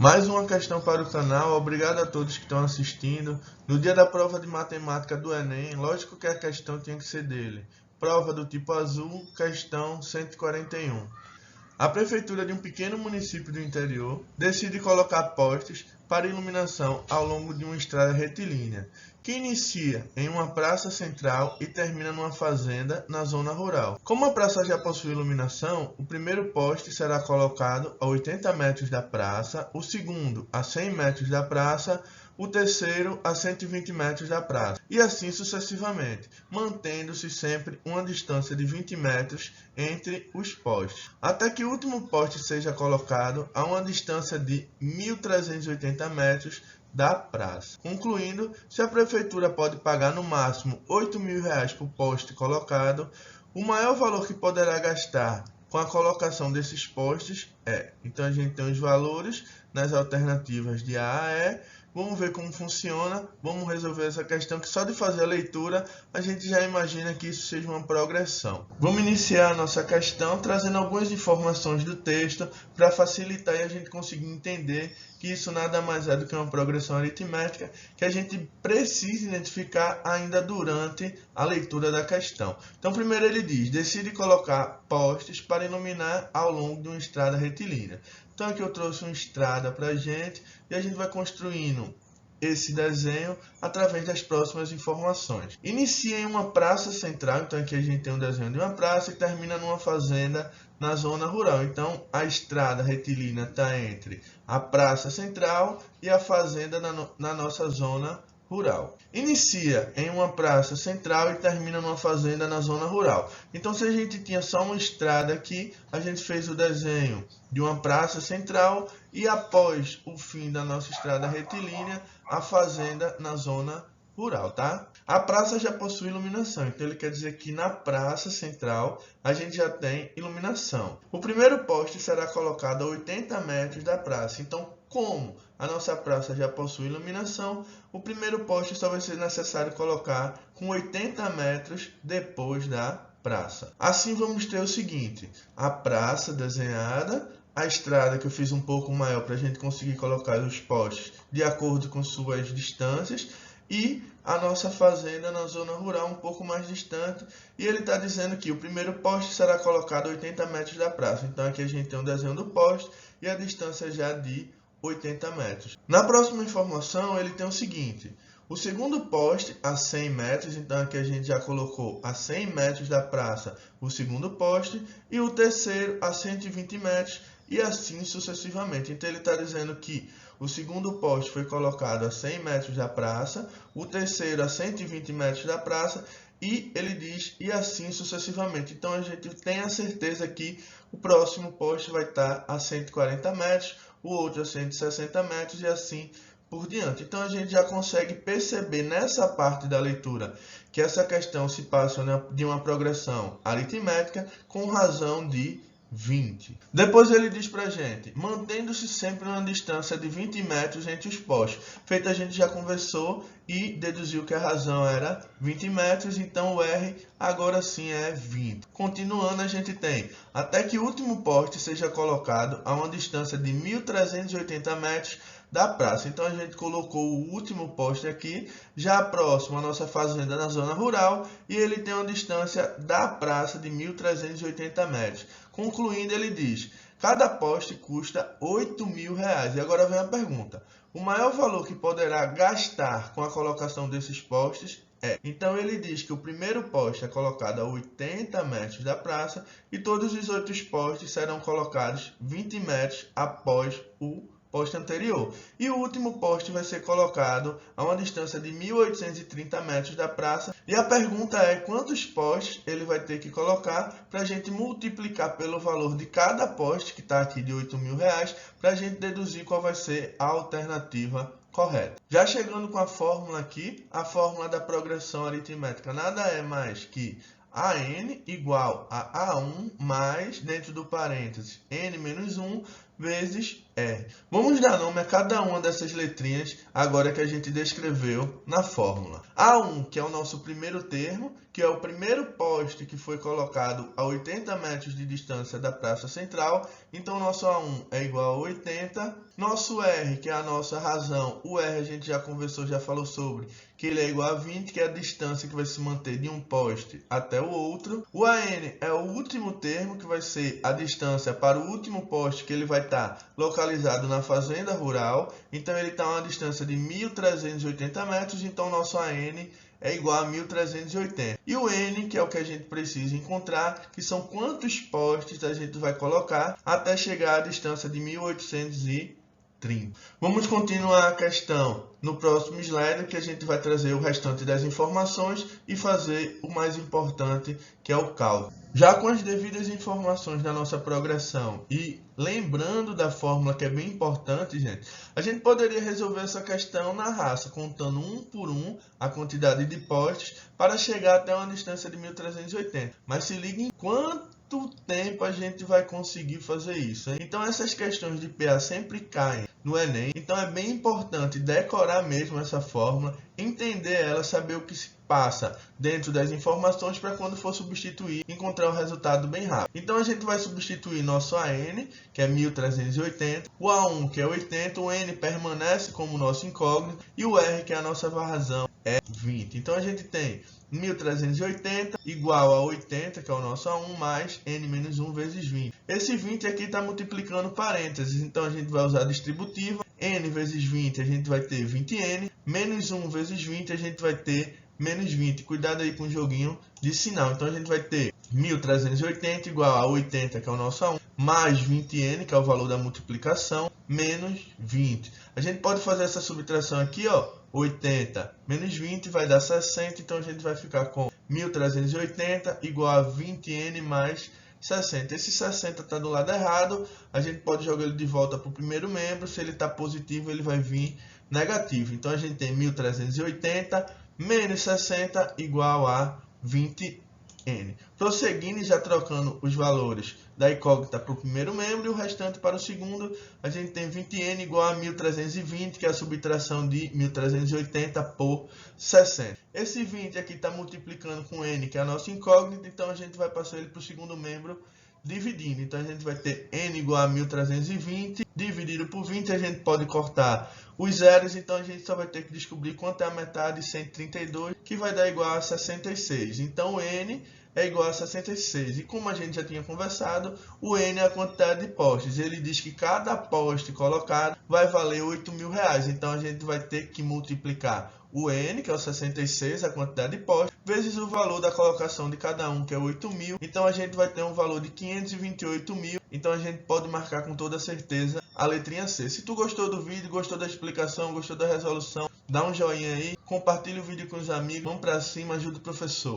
Mais uma questão para o canal. Obrigado a todos que estão assistindo. No dia da prova de matemática do Enem, lógico que a questão tinha que ser dele. Prova do tipo azul, questão 141. A prefeitura de um pequeno município do interior decide colocar postes para iluminação ao longo de uma estrada retilínea, que inicia em uma praça central e termina numa fazenda na zona rural. Como a praça já possui iluminação, o primeiro poste será colocado a 80 metros da praça, o segundo a 100 metros da praça, o terceiro a 120 metros da praça, e assim sucessivamente, mantendo-se sempre uma distância de 20 metros entre os postes, até que o último poste seja colocado a uma distância de 1.380 metros da praça. Concluindo, se a prefeitura pode pagar no máximo R$ 8.000 por poste colocado, o maior valor que poderá gastar com a colocação desses postes é. Então a gente tem os valores nas alternativas de A a E. Vamos ver como funciona, vamos resolver essa questão que só de fazer a leitura a gente já imagina que isso seja uma progressão. Vamos iniciar a nossa questão trazendo algumas informações do texto para facilitar e a gente conseguir entender que isso nada mais é do que uma progressão aritmética que a gente precisa identificar ainda durante a leitura da questão. Então primeiro ele diz, decide colocar postes para iluminar ao longo de uma estrada retilínea. Então aqui eu trouxe uma estrada para a gente e a gente vai construindo esse desenho através das próximas informações. Inicia em uma praça central, então aqui a gente tem um desenho de uma praça e termina numa fazenda na zona rural. Então a estrada retilínea está entre a praça central e a fazenda na nossa zona rural. Inicia em uma praça central e termina numa fazenda na zona rural. Então, se a gente tinha só uma estrada aqui, a gente fez o desenho de uma praça central e após o fim da nossa estrada retilínea, a fazenda na zona rural, tá? A praça já possui iluminação, então ele quer dizer que na praça central a gente já tem iluminação. O primeiro poste será colocado a 80 metros da praça, então como a nossa praça já possui iluminação, o primeiro poste só vai ser necessário colocar com 80 metros depois da praça. Assim vamos ter o seguinte, a praça desenhada, a estrada que eu fiz um pouco maior para a gente conseguir colocar os postes de acordo com suas distâncias, e a nossa fazenda na zona rural um pouco mais distante, e ele está dizendo que o primeiro poste será colocado a 80 metros da praça. Então aqui a gente tem um desenho do poste e a distância já de 80 metros. Na próxima informação ele tem o seguinte, o segundo poste a 100 metros, então aqui a gente já colocou a 100 metros da praça o segundo poste, e o terceiro a 120 metros, e assim sucessivamente. Então ele está dizendo que o segundo poste foi colocado a 100 metros da praça, o terceiro a 120 metros da praça, e ele diz, e assim sucessivamente. Então a gente tem a certeza que o próximo poste vai estar a 140 metros, o outro a 160 metros e assim por diante. Então a gente já consegue perceber nessa parte da leitura que essa questão se passa de uma progressão aritmética com razão de 20. Depois ele diz pra gente, mantendo-se sempre uma distância de 20 metros entre os postes. Feito, a gente já conversou e deduziu que a razão era 20 metros, então o R agora sim é 20. Continuando, a gente tem, até que o último poste seja colocado a uma distância de 1.380 metros da praça. Então a gente colocou o último poste aqui, já próximo à nossa fazenda na zona rural, e ele tem uma distância da praça de 1.380 metros. Concluindo, ele diz, cada poste custa R$ 8.000. E agora vem a pergunta, o maior valor que poderá gastar com a colocação desses postes é. Então ele diz que o primeiro poste é colocado a 80 metros da praça e todos os outros postes serão colocados 20 metros após o poste anterior. E o último poste vai ser colocado a uma distância de 1.830 metros da praça. E a pergunta é quantos postes ele vai ter que colocar para a gente multiplicar pelo valor de cada poste, que está aqui de R$ 8.000, para a gente deduzir qual vai ser a alternativa correta. Já chegando com a fórmula aqui, a fórmula da progressão aritmética nada é mais que AN igual a A1 mais, dentro do parênteses, N menos 1, vezes R. Vamos dar nome a cada uma dessas letrinhas agora que a gente descreveu na fórmula. A1, que é o nosso primeiro termo, que é o primeiro poste que foi colocado a 80 metros de distância da praça central. Então, nosso A1 é igual a 80. Nosso R, que é a nossa razão, o R a gente já conversou, já falou sobre, que ele é igual a 20, que é a distância que vai se manter de um poste até o outro. O AN é o último termo, que vai ser a distância para o último poste, que ele vai estar localizado na fazenda rural. Então, ele está a uma distância de 1.380 metros, então nosso AN é igual a 1.380. E o N, que é o que a gente precisa encontrar, que são quantos postes a gente vai colocar até chegar à distância de 1.830. Vamos continuar a questão no próximo slide, que a gente vai trazer o restante das informações e fazer o mais importante, que é o cálculo. Já com as devidas informações da nossa progressão e lembrando da fórmula, que é bem importante, gente, a gente poderia resolver essa questão na raça, contando um por um a quantidade de postes para chegar até uma distância de 1.380. Mas se liga em quanto tempo a gente vai conseguir fazer isso, hein? Então essas questões de PA sempre caem no Enem, então é bem importante decorar mesmo essa fórmula, entender ela, saber o que se passa dentro das informações para quando for substituir, encontrar o resultado bem rápido. Então a gente vai substituir nosso AN, que é 1.380, o A1, que é 80, o N permanece como nosso incógnito e o R, que é a nossa razão, é 20. Então a gente tem 1.380 igual a 80, que é o nosso A1, mais N menos 1 vezes 20. Esse 20 aqui está multiplicando parênteses, então a gente vai usar a distributiva. N vezes 20 a gente vai ter 20N, menos 1 vezes 20 a gente vai ter menos 20. Cuidado aí com o joguinho de sinal. Então a gente vai ter 1.380 igual a 80, que é o nosso A1, mais 20N, que é o valor da multiplicação, menos 20. A gente pode fazer essa subtração aqui, ó, 80 menos 20 vai dar 60, então a gente vai ficar com 1.380 igual a 20N mais 60. Esse 60 está do lado errado, a gente pode jogar ele de volta para o primeiro membro. Se ele está positivo, ele vai vir negativo. Então a gente tem 1.380 menos 60 igual a 20N. Prosseguindo e já trocando os valores da incógnita para o primeiro membro e o restante para o segundo, a gente tem 20N igual a 1.320, que é a subtração de 1.380 por 60. Esse 20 aqui está multiplicando com N, que é a nossa incógnita, então a gente vai passar ele para o segundo membro dividindo. Então a gente vai ter N igual a 1.320, dividido por 20, a gente pode cortar os zeros, então a gente só vai ter que descobrir quanto é a metade de 132, que vai dar igual a 66. Então o N é igual a 66. E como a gente já tinha conversado, o N é a quantidade de postes. Ele diz que cada poste colocado vai valer R$8.000. Então a gente vai ter que multiplicar o N, que é o 66, a quantidade de postes, vezes o valor da colocação de cada um, que é 8.000. Então a gente vai ter um valor de 528.000. Então a gente pode marcar com toda certeza a letrinha C. Se tu gostou do vídeo, gostou da explicação, gostou da resolução, dá um joinha aí, compartilha o vídeo com os amigos, vamos pra cima, ajuda o professor.